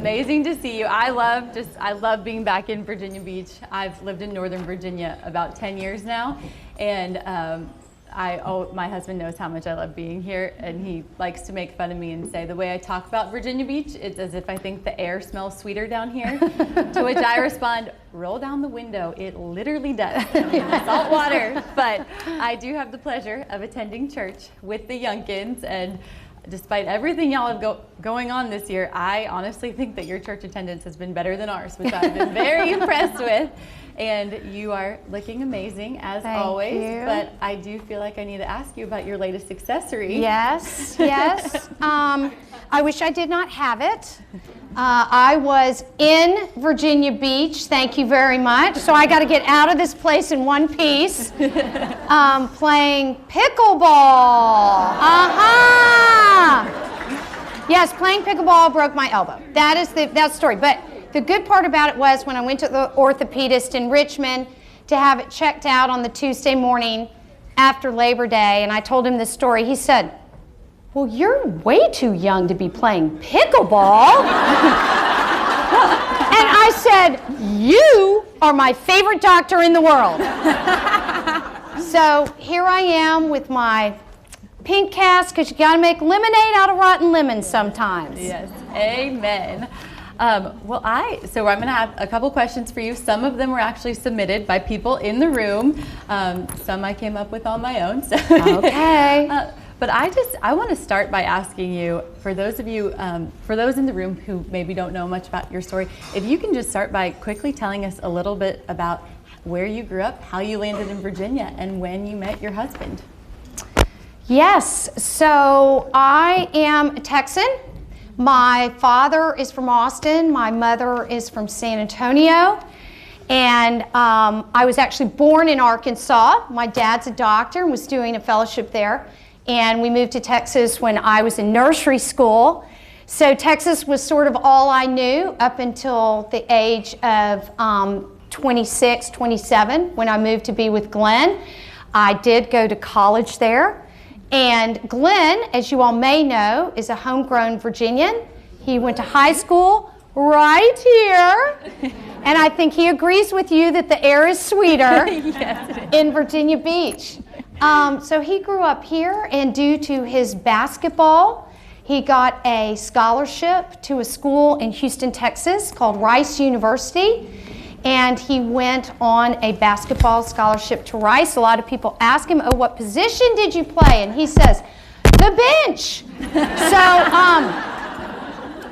amazing to see you. I love being back in Virginia Beach. I've lived in Northern Virginia about 10 years now, and my husband knows how much I love being here, and he likes to make fun of me and say the way I talk about Virginia Beach, it's as if I think the air smells sweeter down here, to which I respond, roll down the window, it literally does. I mean, the salt water. But I do have the pleasure of attending church with the Youngkins, and despite everything y'all have going on this year, I honestly think that your church attendance has been better than ours, which I've been very impressed with. And you are looking amazing as always. Thank you. But I do feel like I need to ask you about your latest accessory. Yes, yes. I wish I did not have it. I was in Virginia Beach, thank you very much. So I got to get out of this place in one piece, playing pickleball. Yes, playing pickleball broke my elbow. That's the story. But the good part about it was when I went to the orthopedist in Richmond to have it checked out on the Tuesday morning after Labor Day, and I told him this story, he said, well, you're way too young to be playing pickleball. And I said, you are my favorite doctor in the world. So here I am with my pink cast, because you got to make lemonade out of rotten lemons sometimes. Yes, amen. So I'm going to have a couple questions for you. Some of them were actually submitted by people in the room. Some I came up with on my own. So. Okay. But I want to start by asking you, for those in the room who maybe don't know much about your story, if you can just start by quickly telling us a little bit about where you grew up, how you landed in Virginia, and when you met your husband. Yes, so I am a Texan. My father is from Austin, my mother is from San Antonio, and I was actually born in Arkansas. My dad's a doctor and was doing a fellowship there, and we moved to Texas when I was in nursery school. So Texas was sort of all I knew up until the age of 26, 27, when I moved to be with Glenn. I did go to college there. And Glenn, as you all may know, is a homegrown Virginian. He went to high school right here. And I think he agrees with you that the air is sweeter in Virginia Beach. So he grew up here, and due to his basketball, he got a scholarship to a school in Houston, Texas called Rice University. And he went on a basketball scholarship to Rice. A lot of people ask him, oh, what position did you play? And he says, the bench.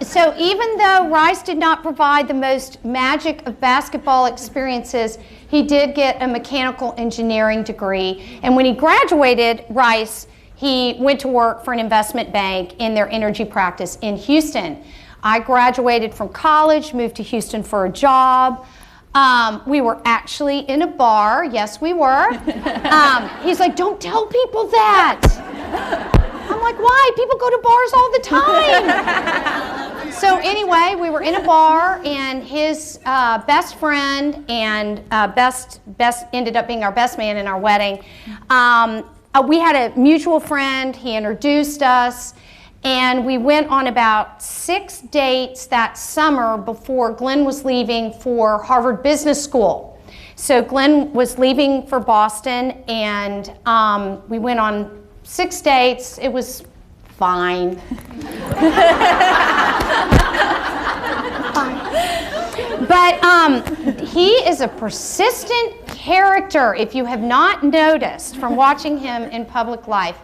So even though Rice did not provide the most magic of basketball experiences, he did get a mechanical engineering degree. And when he graduated Rice, he went to work for an investment bank in their energy practice in Houston. I graduated from college, moved to Houston for a job. We were actually in a bar. Yes, we were. He's like, don't tell people that. I'm like, why? People go to bars all the time. So anyway, we were in a bar, and his best friend and best ended up being our best man in our wedding. We had a mutual friend. He introduced us. And we went on about 6 dates that summer before Glenn was leaving for Harvard Business School. So Glenn was leaving for Boston, and we went on 6 dates. It was fine. But he is a persistent character, if you have not noticed from watching him in public life.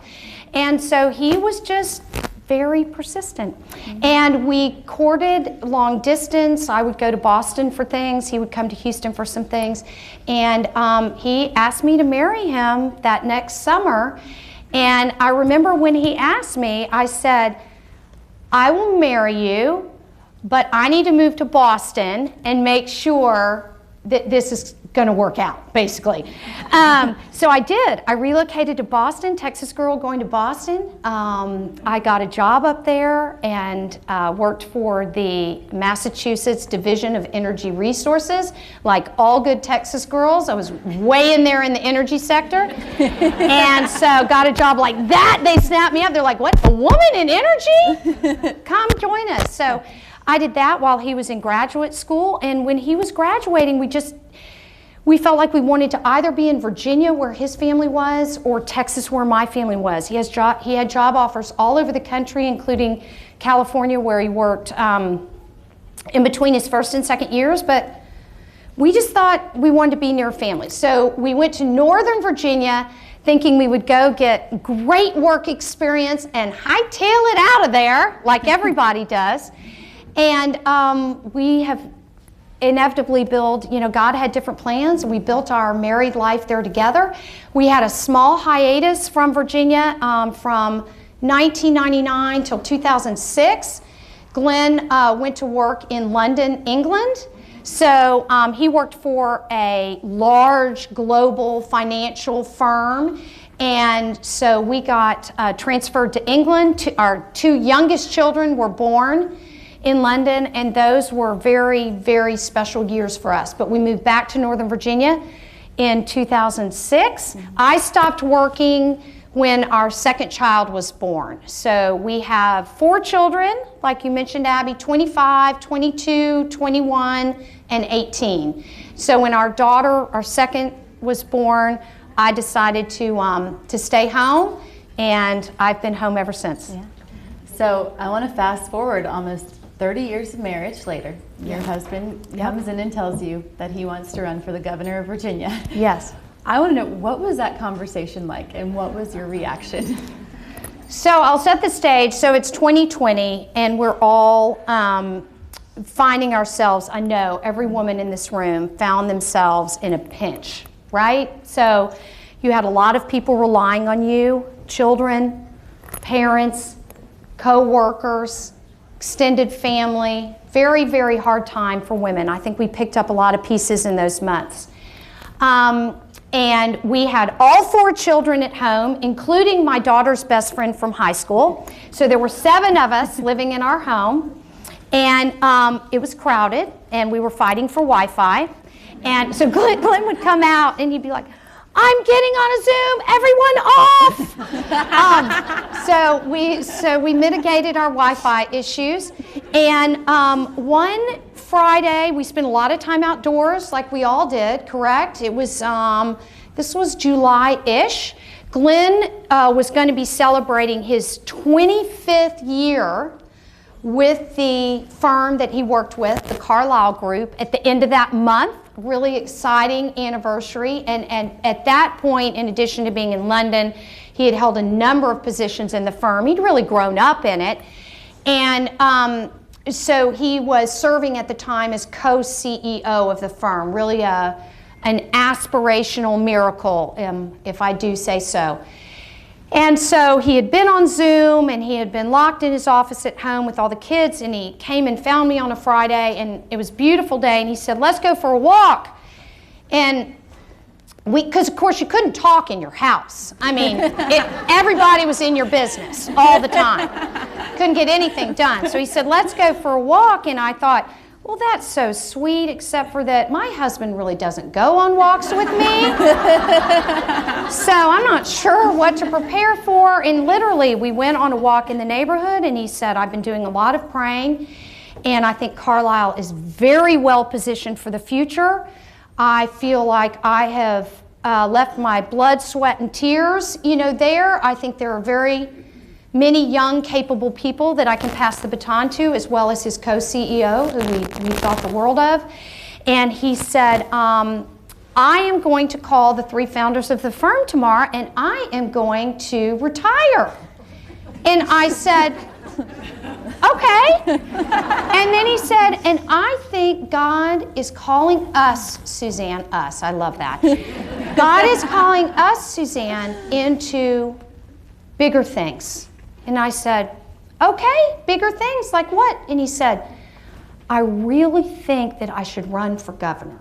And so he was just very persistent. And we courted long distance. I would go to Boston for things. He would come to Houston for some things. And he asked me to marry him that next summer. And I remember when he asked me, I said, I will marry you, but I need to move to Boston and make sure that this is going to work out, basically. So I did. I relocated to Boston, Texas girl going to Boston. I got a job up there and worked for the Massachusetts Division of Energy Resources. Like all good Texas girls, I was way in there in the energy sector. And so got a job like that. They snapped me up. They're like, what, a woman in energy? Come join us. So I did that while he was in graduate school, and when he was graduating, we felt like we wanted to either be in Virginia, where his family was, or Texas, where my family was. He had job offers all over the country, including California, where he worked in between his first and second years, but we just thought we wanted to be near family. So we went to Northern Virginia thinking we would go get great work experience and hightail it out of there, like everybody does. And we have inevitably build, God had different plans. We built our married life there together. We had a small hiatus from Virginia from 1999 till 2006. Glenn went to work in London, England. So he worked for a large global financial firm. And so we got transferred to England. Our 2 youngest children were born in London, and those were very, very special years for us. But we moved back to Northern Virginia in 2006. I stopped working when our second child was born. So we have 4 children, like you mentioned, Abby, 25, 22, 21, and 18. So when our second was born, I decided to stay home, and I've been home ever since. Yeah. So I want to fast forward almost 30 years of marriage later. Your husband comes in and tells you that he wants to run for the governor of Virginia. Yes. I want to know, what was that conversation like, and what was your reaction? So I'll set the stage. So it's 2020, and we're all finding ourselves, I know every woman in this room found themselves in a pinch, right? So you had a lot of people relying on you, children, parents, co-workers, extended family. Very, very hard time for women. I think we picked up a lot of pieces in those months. And we had all 4 children at home, including my daughter's best friend from high school. So there were 7 of us living in our home. And it was crowded, and we were fighting for Wi-Fi. And so Glenn would come out, and he'd be like, I'm getting on a Zoom, everyone off! So we mitigated our Wi-Fi issues. And one Friday, we spent a lot of time outdoors, like we all did, correct? It was, this was July-ish. Glenn was going to be celebrating his 25th year with the firm that he worked with, the Carlyle Group, at the end of that month. Really exciting anniversary. And at that point, in addition to being in London, he had held a number of positions in the firm. He'd really grown up in it. And so he was serving at the time as co-CEO of the firm. Really an aspirational miracle, if I do say so. And so he had been on Zoom, and he had been locked in his office at home with all the kids, and he came and found me on a Friday, and it was a beautiful day, and he said, let's go for a walk. And because of course you couldn't talk in your house. I mean, everybody was in your business all the time. Couldn't get anything done. So he said, let's go for a walk, and I thought, well, that's so sweet, except for that my husband really doesn't go on walks with me. So I'm not sure what to prepare for. And literally, we went on a walk in the neighborhood, and he said, I've been doing a lot of praying, and I think Carlyle is very well positioned for the future. I feel like I have left my blood, sweat, and tears, there. I think there are very many young, capable people that I can pass the baton to, as well as his co-CEO, who we thought the world of. And he said, I am going to call the 3 founders of the firm tomorrow, and I am going to retire. And I said, okay. And then he said, and I think God is calling us, Suzanne, us, I love that. God is calling us, Suzanne, into bigger things. And I said, okay, bigger things, like what? And he said, I really think that I should run for governor.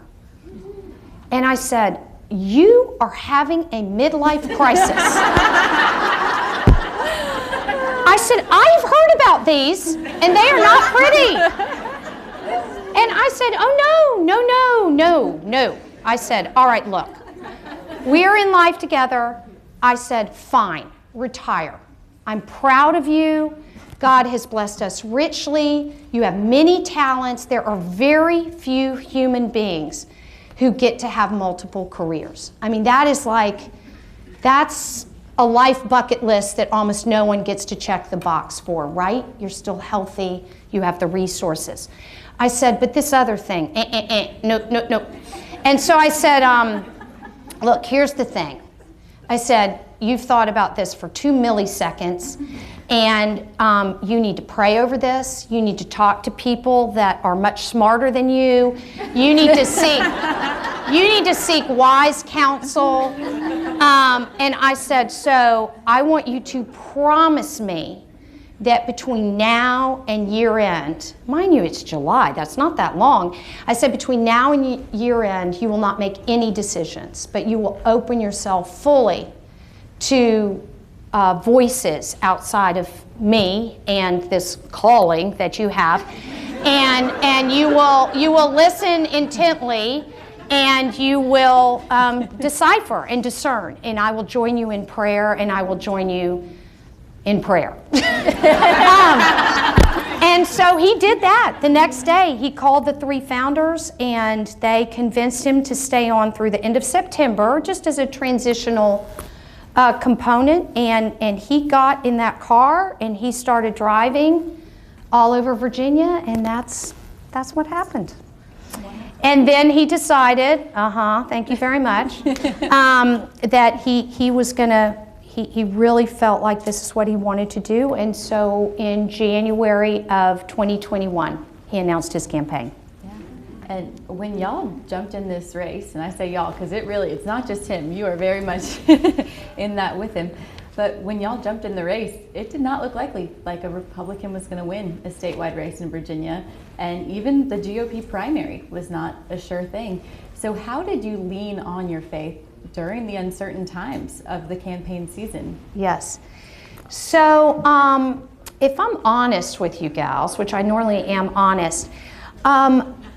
And I said, you are having a midlife crisis. I said, I've heard about these, and they are not pretty. And I said, oh, no. I said, all right, look, we're in life together. I said, fine, retire. I'm proud of you. God has blessed us richly. You have many talents. There are very few human beings who get to have multiple careers. I mean, that's a life bucket list that almost no one gets to check the box for, right? You're still healthy. You have the resources. I said, but this other thing, no. And so I said, look, here's the thing. I said, you've thought about this for 2 milliseconds, and you need to pray over this. You need to talk to people that are much smarter than you. You need to seek wise counsel. And I said, so I want you to promise me that between now and year end, mind you, it's July, that's not that long. I said between now and year end, you will not make any decisions, but you will open yourself fully to voices outside of me and this calling that you have, and you will listen intently, and you will decipher and discern, and I will join you in prayer, and I will join you in prayer. And so he did that. The next day, he called the 3 founders, and they convinced him to stay on through the end of September, just as a transitional component. And he got in that car, and he started driving all over Virginia, and that's what happened. And then he decided, thank you very much, that he was going to, he really felt like this is what he wanted to do. And so in January of 2021, he announced his campaign. Yeah. And when y'all jumped in this race, and I say y'all because it's not just him, you are very much in that with him. But when y'all jumped in the race, it did not look likely like a Republican was going to win a statewide race in Virginia. And even the GOP primary was not a sure thing. So how did you lean on your faith during the uncertain times of the campaign season? Yes. So if I'm honest with you gals, which I normally am honest,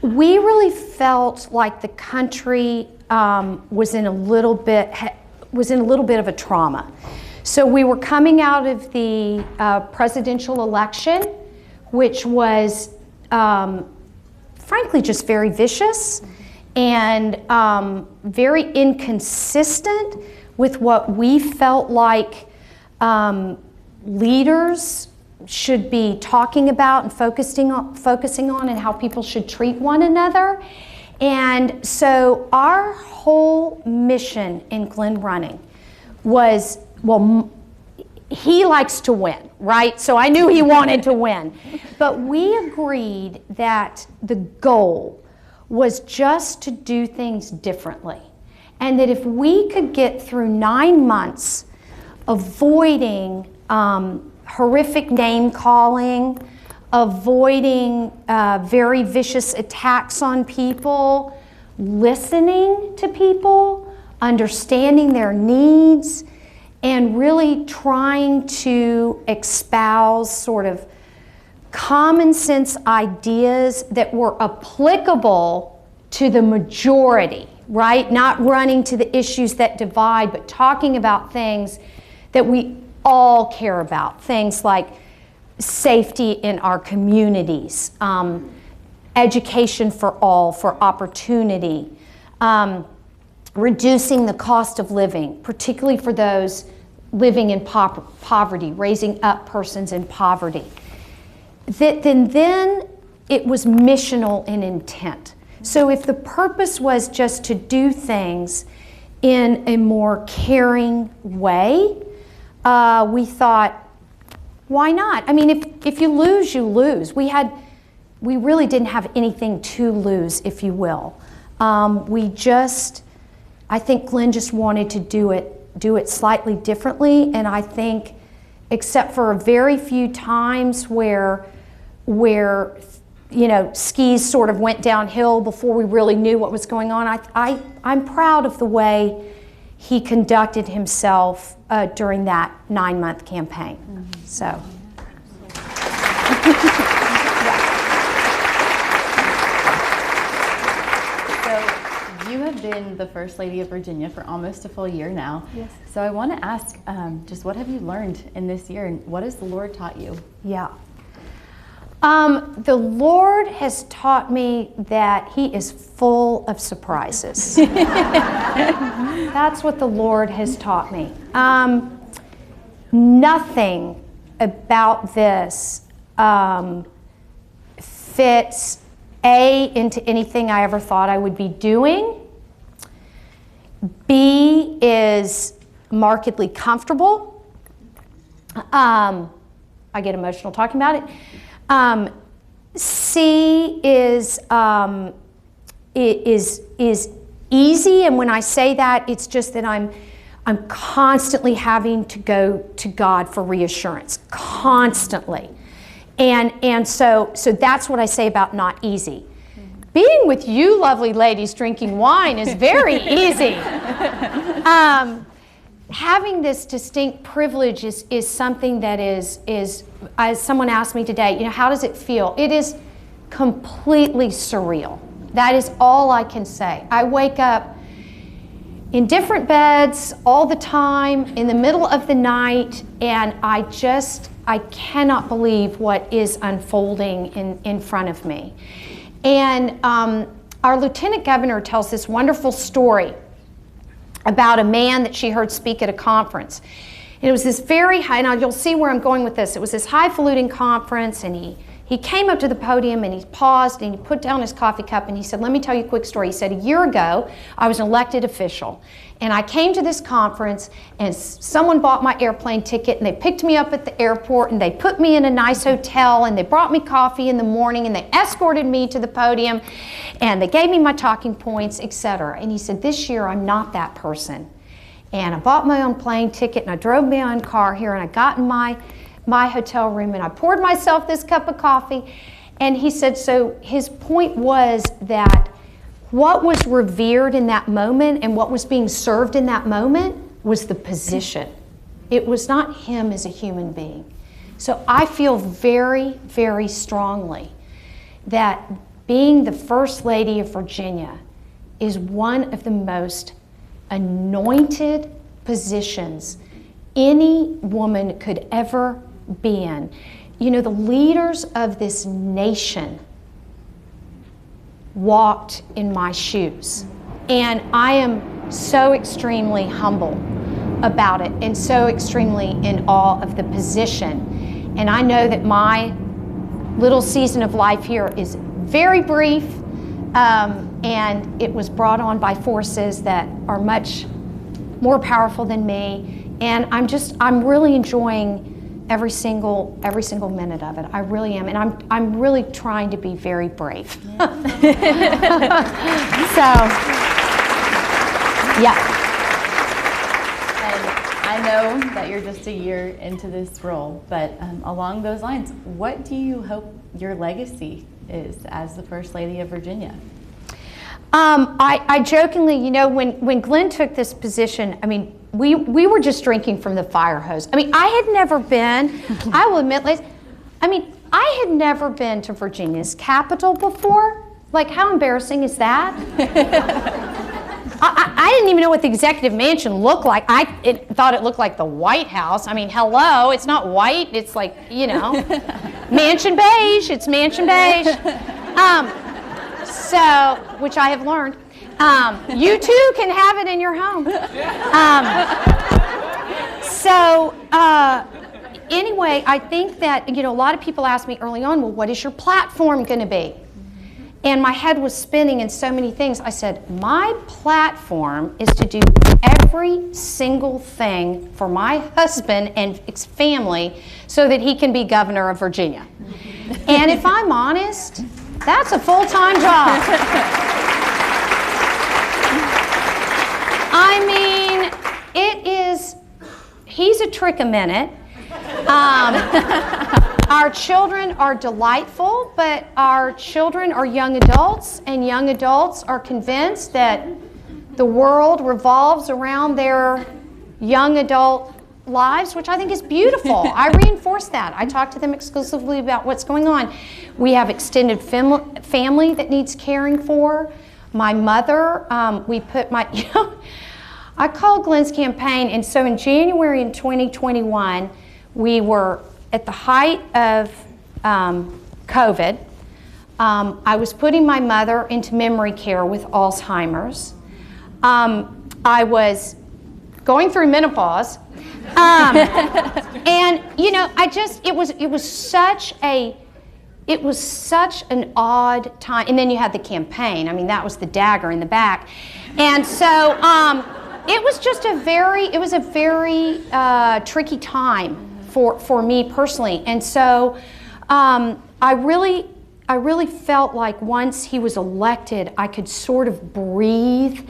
we really felt like the country was in a little bit of a trauma. So we were coming out of the presidential election, which was frankly just very vicious and very inconsistent with what we felt like leaders should be talking about and focusing on, and how people should treat one another. And so our whole mission in Glenn running was, well, he likes to win, right? So I knew he wanted to win. But we agreed that the goal was just to do things differently. And that if we could get through 9 months avoiding horrific name calling, avoiding very vicious attacks on people, listening to people, understanding their needs, and really trying to espouse sort of common sense ideas that were applicable to the majority, right? Not running to the issues that divide, but talking about things that we all care about. Things like safety in our communities, education for all, for opportunity, reducing the cost of living, particularly for those living in poverty, raising up persons in poverty. Then it was missional in intent. So if the purpose was just to do things in a more caring way, we thought, why not? I mean, if you lose, you lose. We really didn't have anything to lose, if you will. I think Glenn just wanted to do it slightly differently, and I think, except for a very few times where skis sort of went downhill before we really knew what was going on, I'm proud of the way he conducted himself during that 9-month campaign. Mm-hmm. So. So you have been been the First Lady of Virginia for almost a full year now. Yes. So I want to ask, just what have you learned in this year, and what has the Lord taught you? Yeah. The Lord has taught me that He is full of surprises. That's what the Lord has taught me. Nothing about this fits into anything I ever thought I would be doing. B is markedly comfortable. I get emotional talking about it. C is easy, and when I say that, it's just that I'm constantly having to go to God for reassurance, constantly. And so that's what I say about not easy. Being with you lovely ladies drinking wine is very easy. Having this distinct privilege is something that is, as someone asked me today, how does it feel? It is completely surreal. That is all I can say. I wake up in different beds all the time, in the middle of the night, and I cannot believe what is unfolding in front of me. And our lieutenant governor tells this wonderful story about a man that she heard speak at a conference. And it was this very high, and you'll see where I'm going with this. It was this highfalutin conference, and he came up to the podium and he paused and he put down his coffee cup and he said, let me tell you a quick story. He said, a year ago, I was an elected official and I came to this conference and someone bought my airplane ticket and they picked me up at the airport and they put me in a nice hotel and they brought me coffee in the morning and they escorted me to the podium and they gave me my talking points, etc. And he said, this year I'm not that person. And I bought my own plane ticket and I drove my own car here and I got in my hotel room and I poured myself this cup of coffee. And he said, so his point was that what was revered in that moment and what was being served in that moment was the position. It was not him as a human being. So I feel very, very strongly that being the First Lady of Virginia is one of the most anointed positions any woman could ever be in. The leaders of this nation walked in my shoes. And I am so extremely humble about it and so extremely in awe of the position. And I know that my little season of life here is very brief, and it was brought on by forces that are much more powerful than me. And I'm really enjoying every single minute of it. I really am, and I'm really trying to be very brave. Yeah. So, yeah. And I know that you're just a year into this role, but along those lines, what do you hope your legacy is as the First Lady of Virginia? I jokingly, when Glenn took this position, we were just drinking from the fire hose. I had never been, I will admit, I had never been to Virginia's capital before. Like, how embarrassing is that? I didn't even know what the executive mansion looked like. I thought it looked like the White House. Hello, it's not white, it's like, mansion beige, it's mansion beige. So, which I have learned. You too can have it in your home. Anyway, I think that, a lot of people asked me early on, well, what is your platform going to be? And my head was spinning in so many things. I said, my platform is to do every single thing for my husband and his family so that he can be governor of Virginia. And if I'm honest, that's a full-time job. He's a trick a minute. Our children are delightful, but our children are young adults, and young adults are convinced that the world revolves around their young adult lives, which I think is beautiful. I reinforce that. I talk to them exclusively about what's going on. We have extended family that needs caring for. My mother, we put my, I called Glenn's campaign, and so in January in 2021, we were at the height of COVID. I was putting my mother into memory care with Alzheimer's. I was going through menopause. And it was such an odd time. And then you had the campaign. I mean, that was the dagger in the back. And so it was just a very tricky time for me personally. And so I really felt like once he was elected, I could sort of breathe,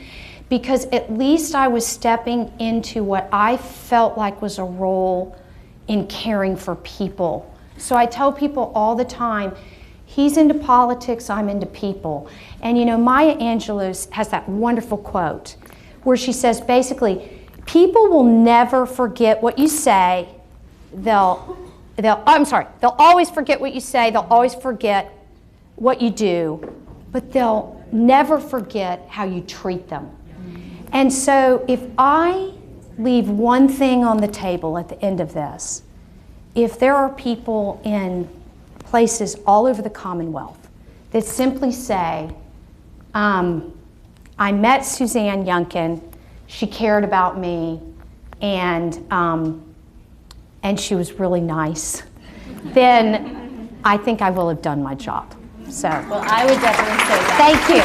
because at least I was stepping into what I felt like was a role in caring for people. So I tell people all the time, he's into politics, I'm into people. And Maya Angelou has that wonderful quote where she says basically, people will never forget what you say. They'll always forget what you say, they'll always forget what you do, but they'll never forget how you treat them. And so if I leave one thing on the table at the end of this, if there are people in places all over the Commonwealth that simply say, I met Suzanne Youngkin, she cared about me, and she was really nice, then I think I will have done my job. So. Well, I would definitely say that. Thank you.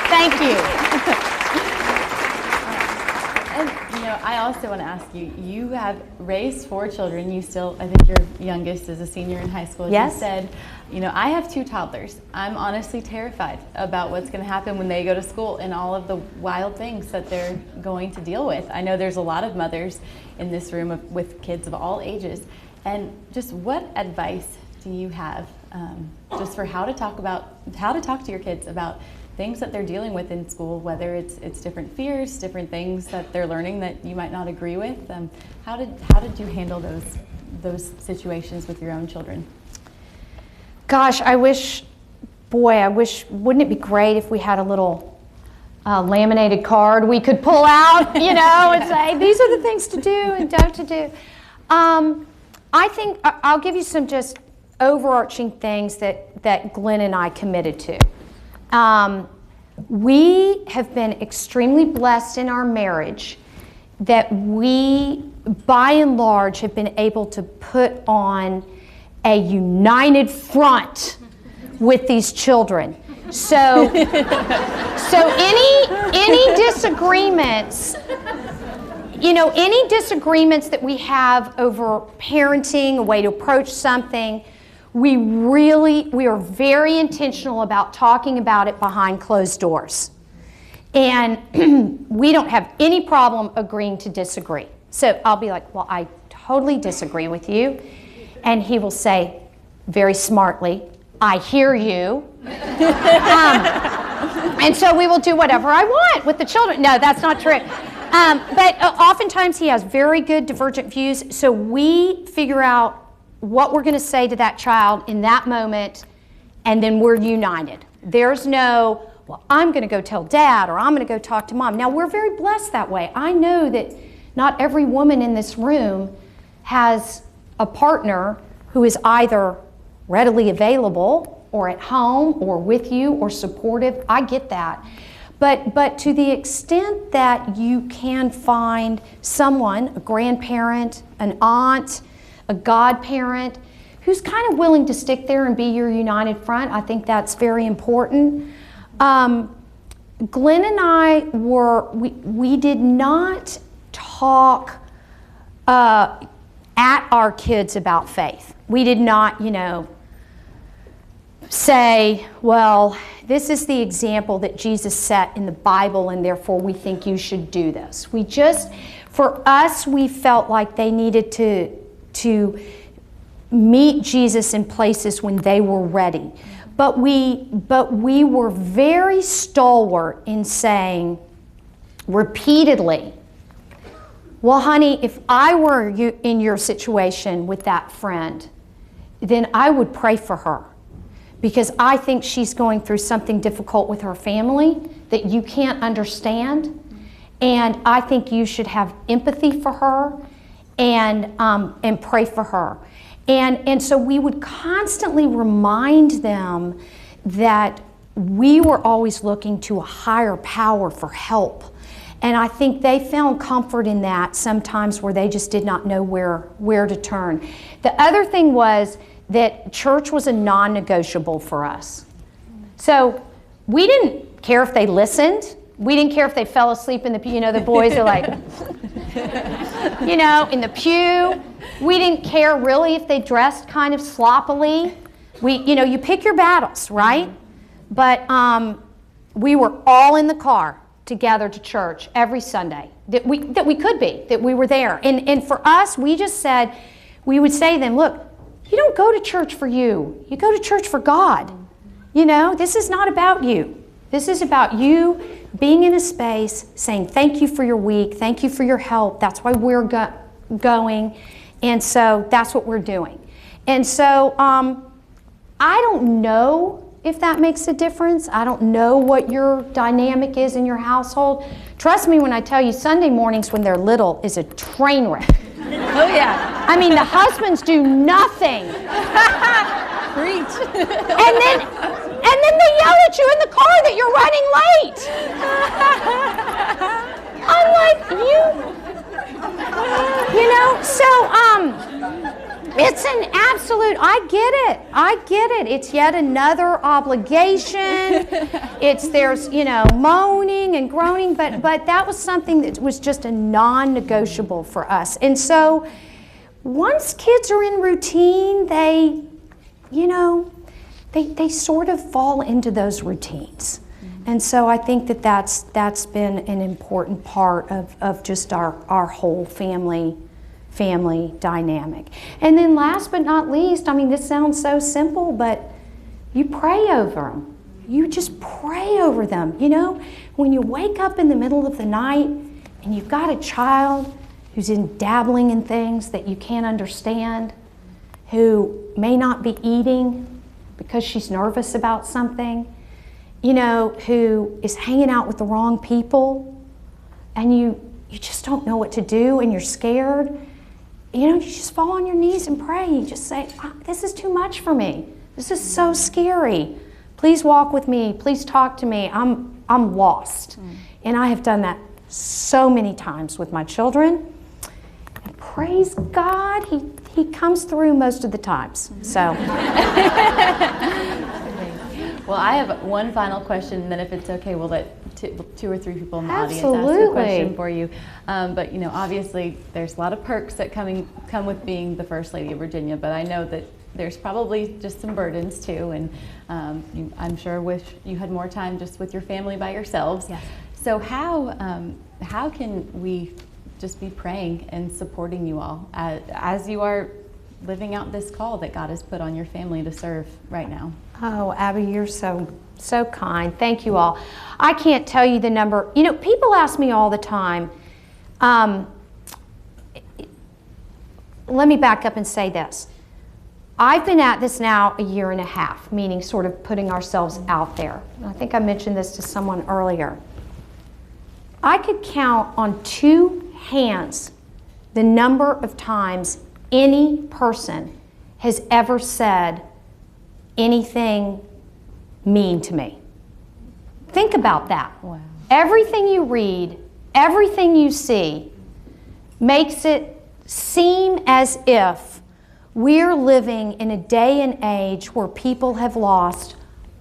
Thank you. I also want to ask you, you have raised 4 children. You still, I think your youngest is a senior in high school, as yes. you said. I have 2 toddlers. I'm honestly terrified about what's going to happen when they go to school and all of the wild things that they're going to deal with. I know there's a lot of mothers in this room with kids of all ages. And just what advice do you have just for how to talk to your kids about things that they're dealing with in school, whether it's different fears, different things that they're learning that you might not agree with? How did you handle those situations with your own children? Gosh, wouldn't it be great if we had a little laminated card we could pull out, and say, these are the things to do and don't to do. I think I'll give you some just overarching things that Glenn and I committed to. We have been extremely blessed in our marriage that we, by and large, have been able to put on a united front with these children. So any disagreements, any disagreements that we have over parenting, a way to approach something, we are very intentional about talking about it behind closed doors. And we don't have any problem agreeing to disagree. So I'll be like, well, I totally disagree with you. And he will say, very smartly, I hear you. And so we will do whatever I want with the children. No, that's not true. But oftentimes he has very good divergent views. So we figure out what we're going to say to that child in that moment, and then we're united. There's no, well, I'm going to go tell dad, or I'm going to go talk to mom. Now, we're very blessed that way. I know that not every woman in this room has a partner who is either readily available or at home or with you or supportive. I get that. But to the extent that you can find someone, a grandparent, an aunt, a godparent, who's kind of willing to stick there and be your united front, I think that's very important. Glenn and I we did not talk at our kids about faith. We did not, say, well, this is the example that Jesus set in the Bible, and therefore we think you should do this. For us, we felt like they needed to meet Jesus in places when they were ready. But we were very stalwart in saying repeatedly, well, honey, if I were in your situation with that friend, then I would pray for her. because I think she's going through something difficult with her family that you can't understand. And I think you should have empathy for her and pray for her. And so we would constantly remind them that we were always looking to a higher power for help. And I think they found comfort in that sometimes where they just did not know where to turn. The other thing was that church was a non-negotiable for us. So we didn't care if they listened. We didn't care if they fell asleep in the pew. You know, the boys are like, you know, in the pew. We didn't care really if they dressed kind of sloppily. You pick your battles, right? But we were all in the car together to church every Sunday. That we could be, that we were there. And for us, we just said, we would say to them, look, you don't go to church for you. You go to church for God. You know, this is not about you. This is about you being in a space, saying thank you for your week, thank you for your help. That's why we're going. And so that's what we're doing. And so I don't know if that makes a difference. I don't know what your dynamic is in your household. Trust me when I tell you, Sunday mornings when they're little is a train wreck. Oh yeah. I mean, the husbands do nothing. Preach. And then they yell at you in the car that you're running late. I'm like, you know, so it's an absolute, I get it. It's yet another obligation. There's, you know, moaning and groaning, but that was something that was just a non-negotiable for us. And so once kids are in routine, they, you know, they sort of fall into those routines. And so I think that's been an important part of just our whole family dynamic. And then last but not least, I mean, this sounds so simple, but you pray over them. You just pray over them. You know, when you wake up in the middle of the night and you've got a child who's dabbling in things that you can't understand, who may not be eating because she's nervous about something, you know, who is hanging out with the wrong people, and you just don't know what to do and you're scared, you know, you just fall on your knees and pray. You just say, this is too much for me. This is so scary. Please walk with me. Please talk to me. I'm lost. And I have done that so many times with my children. And praise God, he comes through most of the times. So. Well, I have one final question, and then if it's okay, we'll let two or three people in the audience Absolutely. ask a question for you. But you know, obviously, there's a lot of perks that come with being the First Lady of Virginia. But I know that there's probably just some burdens too, and I'm sure wish you had more time just with your family by yourselves. Yes. So how can we just be praying and supporting you all as you are living out this call that God has put on your family to serve right now? Oh, Abby, you're so kind. Thank you all. I can't tell you the number. You know, people ask me all the time, let me back up and say this. I've been at this now a year and a half, meaning sort of putting ourselves out there. I think I mentioned this to someone earlier. I could count on two hands the number of times any person has ever said anything mean to me. Think about that. Wow. Everything you read, everything you see makes it seem as if we're living in a day and age where people have lost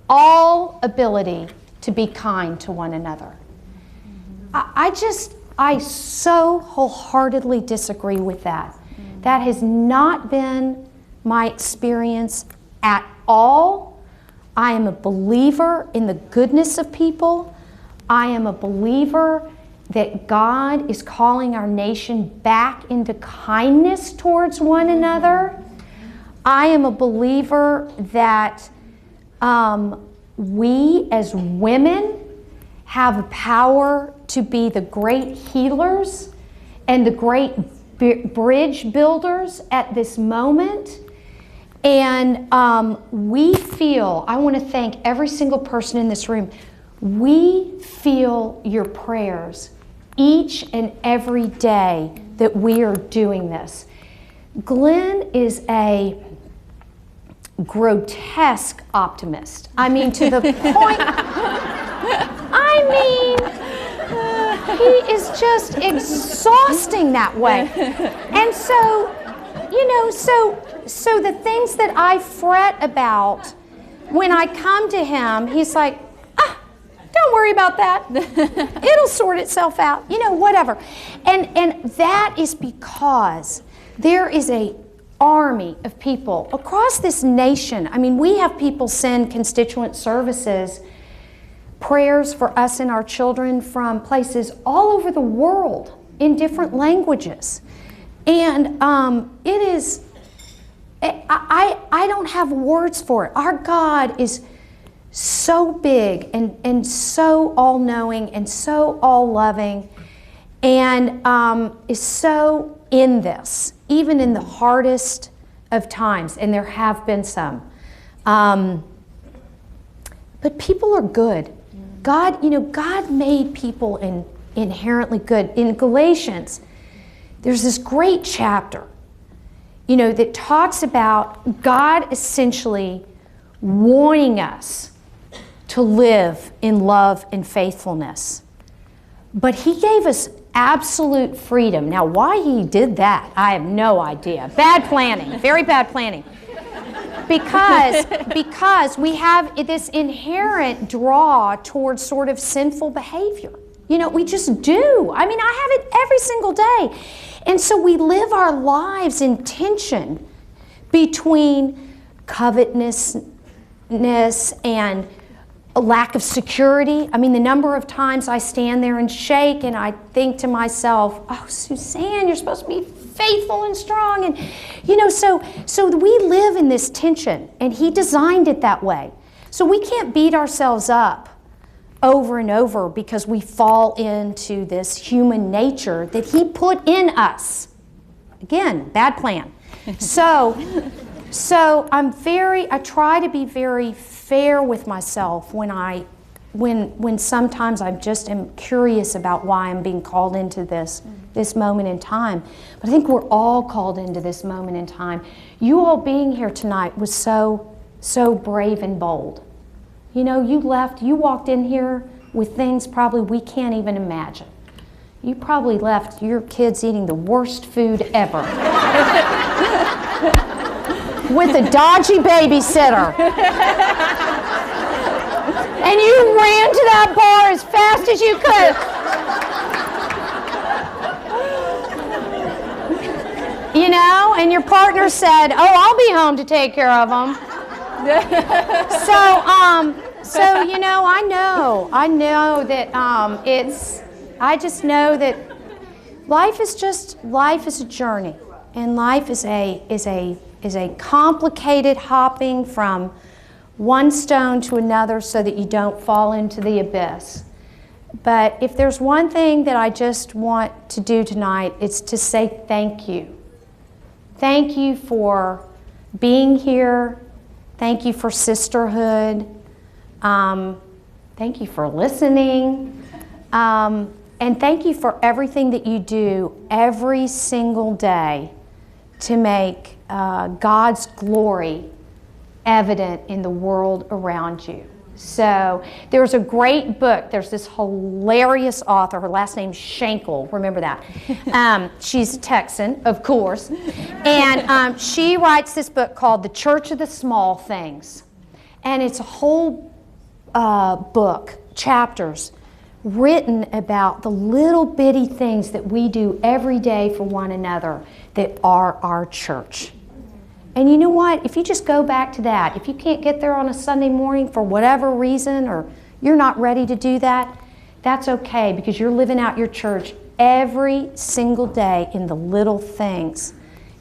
all ability to be kind to one another. I so wholeheartedly disagree with that. That has not been my experience at all. I am a believer in the goodness of people. I am a believer that God is calling our nation back into kindness towards one another. I am a believer that we as women have a power to be the great healers and the great bridge builders at this moment. And we feel, I want to thank every single person in this room, we feel your prayers each and every day that we are doing this. Glenn is a grotesque optimist. I mean, to the point, he is just exhausting that way. And so, so the things that I fret about, when I come to him, he's like, don't worry about that. It'll sort itself out, whatever. And that is because there is a army of people across this nation. I mean, we have people send constituent services, prayers for us and our children from places all over the world in different languages. And it is, I don't have words for it. Our God is so big and so all-knowing and so all-loving, and is so in this, even in the hardest of times, and there have been some. But people are good. God made people inherently good. In Galatians, there's this great chapter, that talks about God essentially wanting us to live in love and faithfulness. But he gave us absolute freedom. Now, why he did that, I have no idea. Bad planning, very bad planning. Because we have this inherent draw towards sort of sinful behavior. We just do. I mean, I have it every single day. And so we live our lives in tension between covetousness and a lack of security. I mean, the number of times I stand there and shake and I think to myself, oh, Suzanne, you're supposed to be faithful and strong. And, so we live in this tension, and he designed it that way. So we can't beat ourselves up over and over because we fall into this human nature that he put in us. Again, bad plan. So I try to be very fair with myself when sometimes I just am curious about why I'm being called into this moment in time. But I think we're all called into this moment in time. You all being here tonight was so brave and bold. You walked in here with things probably we can't even imagine. You probably left your kids eating the worst food ever. With a dodgy babysitter. And you ran to that bar as fast as you could. And your partner said, oh, I'll be home to take care of them. I know that I just know that life is a journey, and life is a complicated hopping from one stone to another so that you don't fall into the abyss. But if there's one thing that I just want to do tonight, it's to say thank you. Thank you for being here. Thank you for sisterhood. Thank you for listening. And thank you for everything that you do every single day to make God's glory evident in the world around you. So there's a great book. There's this hilarious author. Her last name's Schenkel. Remember that. She's a Texan, of course. And she writes this book called The Church of the Small Things. And it's a whole book, chapters, written about the little bitty things that we do every day for one another that are our church. And you know what? If you just go back to that, if you can't get there on a Sunday morning for whatever reason, or you're not ready to do that, that's okay, because you're living out your church every single day in the little things.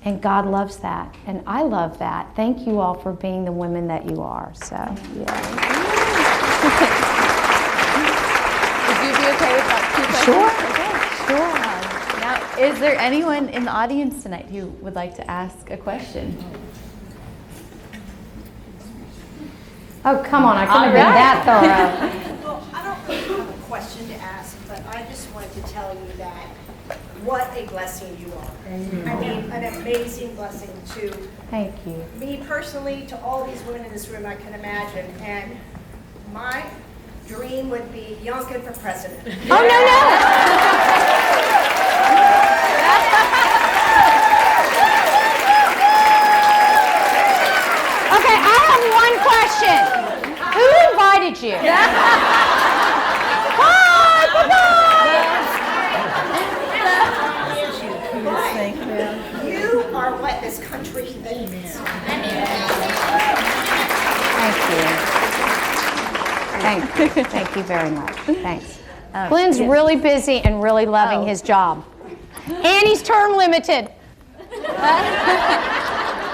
And God loves that. And I love that. Thank you all for being the women that you are. So, yeah. Would you be okay with that? Sure. Okay. Sure. Now, is there anyone in the audience tonight who would like to ask a question? Oh, come on, I couldn't have been that thorough. Well, I don't really have a question to ask, but I just wanted to tell you that what a blessing you are. I mean, an amazing blessing to Thank you. me personally, to all these women in this room, I can imagine. And my dream would be Youngkin for president. Oh, no. Okay, I have one question. Who invited you? You are what this country needs. Thank you. Thank you very much. Thanks. Glenn's really busy and really loving his job. And he's term limited.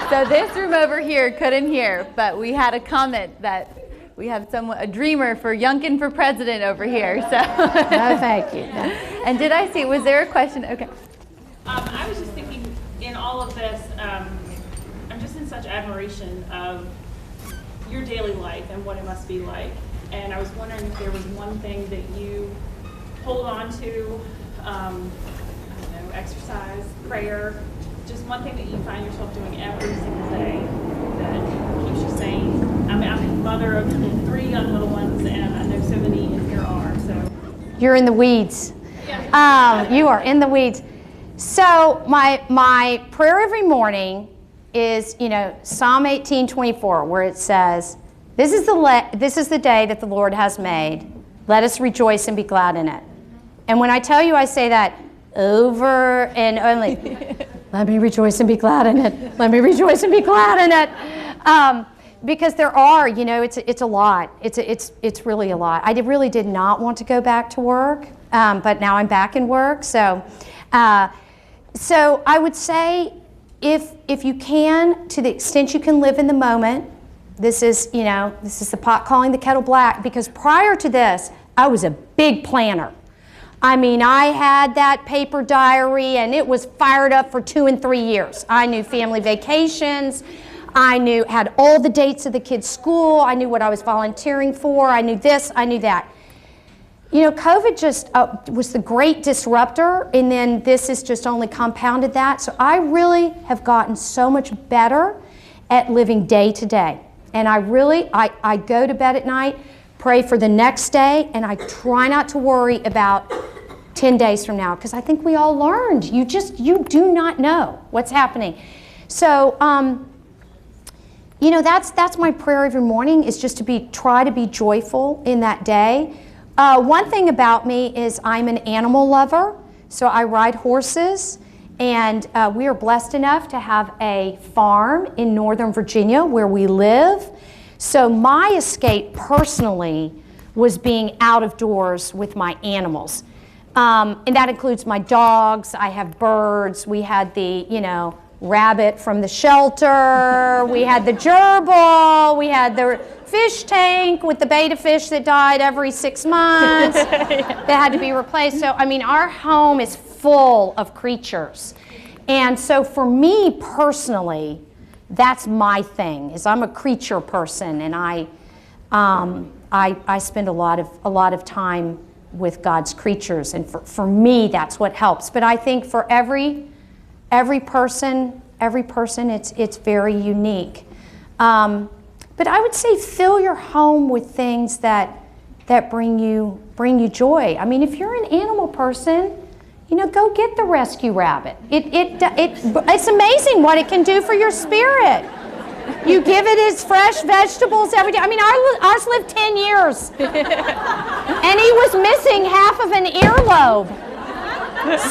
So this room over here couldn't hear, but we had a comment that we have a dreamer for Youngkin for president over here. So. No, thank you. No. And did I see, was there a question? Okay. I was just thinking, in all of this, I'm just in such admiration of your daily life and what it must be like. And I was wondering if there was one thing that you hold on to, I don't know, exercise, prayer, just one thing that you find yourself doing every single day that keeps you sane. I mean, I'm a mother of 3 young little ones, and I know so many in here are, so. You're in the weeds. Yeah. You are in the weeds. So my prayer every morning is, Psalm 18:24, where it says, this is the day that the Lord has made. Let us rejoice and be glad in it. And when I tell you I say that over and only, let me rejoice and be glad in it. Let me rejoice and be glad in it. Because there are, it's a lot. It's really a lot. I really did not want to go back to work, but now I'm back in work. So I would say, if you can, to the extent you can live in the moment, this is the pot calling the kettle black. Because prior to this, I was a big planner. I mean, I had that paper diary, and it was fired up for 2 and 3 years. I knew family vacations. I had all the dates of the kids' school. I knew what I was volunteering for. I knew this, I knew that. COVID just was the great disruptor, and then this has just only compounded that. So I really have gotten so much better at living day to day. And I go to bed at night, pray for the next day, and I try not to worry about 10 days from now, because I think we all learned. You do not know what's happening. So, that's my prayer every morning, is just to try to be joyful in that day. One thing about me is I'm an animal lover, so I ride horses, and we are blessed enough to have a farm in Northern Virginia where we live. So my escape personally was being out of doors with my animals. And that includes my dogs. I have birds. We had the, rabbit from the shelter. We had the gerbil. We had the fish tank with the betta fish that died every 6 months that had to be replaced. So, our home is full of creatures. And so for me personally, that's my thing, is I'm a creature person, and I spend a lot of time with God's creatures, and for me that's what helps. But I think for every person it's very unique. But I would say fill your home with things that bring you joy. If you're an animal person, go get the rescue rabbit. It's amazing what it can do for your spirit. You give it its fresh vegetables every day. Ours lived 10 years. And he was missing half of an earlobe.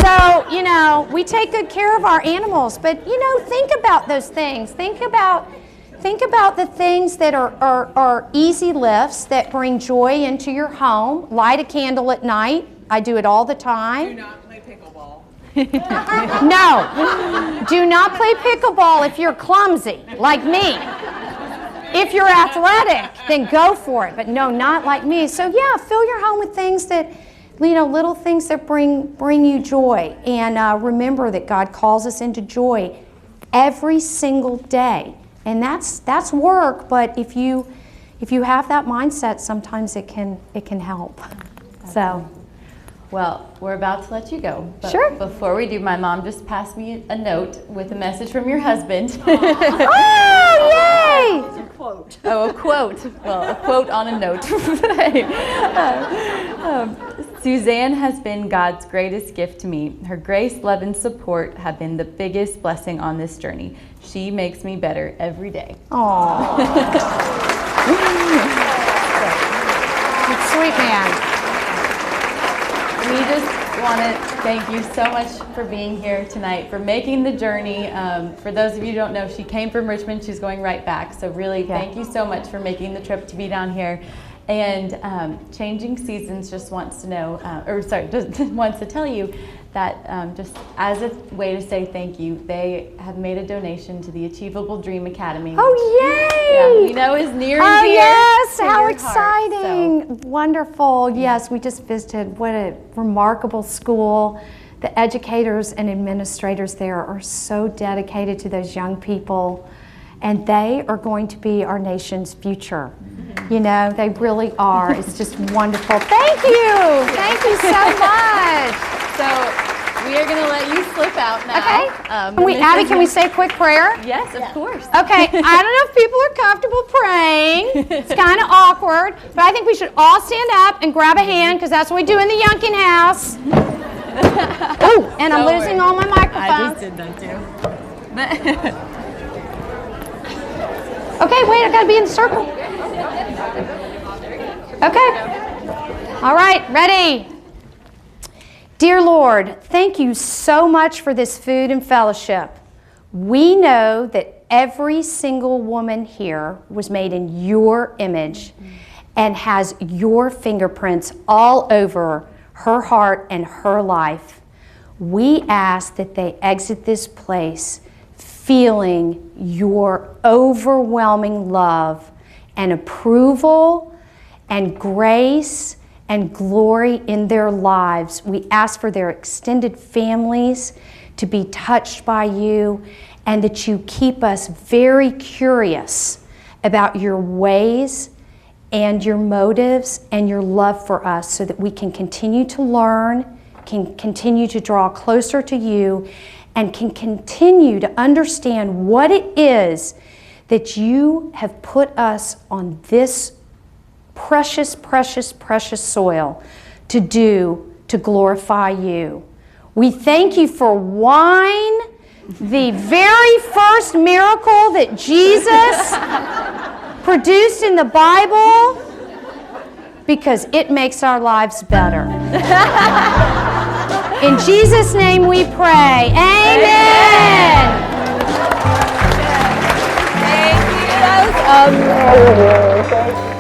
So, we take good care of our animals. But, think about those things. Think about the things that are easy lifts that bring joy into your home. Light a candle at night. I do it all the time. Do not play pickleball. No. Do not play pickleball if you're clumsy, like me. If you're athletic, then go for it. But no, not like me. So yeah, fill your home with things that, little things that bring you joy. And remember that God calls us into joy every single day. And that's work, but if you if you have that mindset, sometimes it can help. So. Well, we're about to let you go. But Sure. before we do, my mom just passed me a note with a message from your husband. Oh, yay! It's a quote. Oh, a quote. Well, a quote on a note. Suzanne has been God's greatest gift to me. Her grace, love, and support have been the biggest blessing on this journey. She makes me better every day. Aww. Sweet man. We just want to thank you so much for being here tonight, for making the journey. For those of you who don't know, she came from Richmond. She's going right back. So really, thank you so much for making the trip to be down here. And Changing Seasons just wants to know, wants to tell you that just as a way to say thank you, they have made a donation to the Achievable Dream Academy. Oh, yay! Yeah, we know is near and Oh, dear yes, to how your exciting. Heart, Wonderful. Yes, we just visited. What a remarkable school. The educators and administrators there are so dedicated to those young people, and they are going to be our nation's future. You know, they really are. It's just wonderful. Thank you. Thank you so much. So we are going to let you slip out now. Okay. Abby, can we say a quick prayer? Yes, of course. Okay, I don't know if people are comfortable praying. It's kind of awkward, but I think we should all stand up and grab a hand because that's what we do in the Youngkin house. Oh, and I'm losing all my microphones. I just did that too. Okay, wait, I gotta be in the circle. Okay. All right, ready. Dear Lord, thank you so much for this food and fellowship. We know that every single woman here was made in your image and has your fingerprints all over her heart and her life. We ask that they exit this place feeling your overwhelming love and approval and grace and glory in their lives. We ask for their extended families to be touched by you, and that you keep us very curious about your ways and your motives and your love for us, so that we can continue to learn, can continue to draw closer to you, and can continue to understand what it is that you have put us on this precious, precious, precious soil to do to glorify you. We thank you for wine, the very first miracle that Jesus produced in the Bible, because it makes our lives better. In Jesus' name we pray. Amen. Thank you. That was amazing.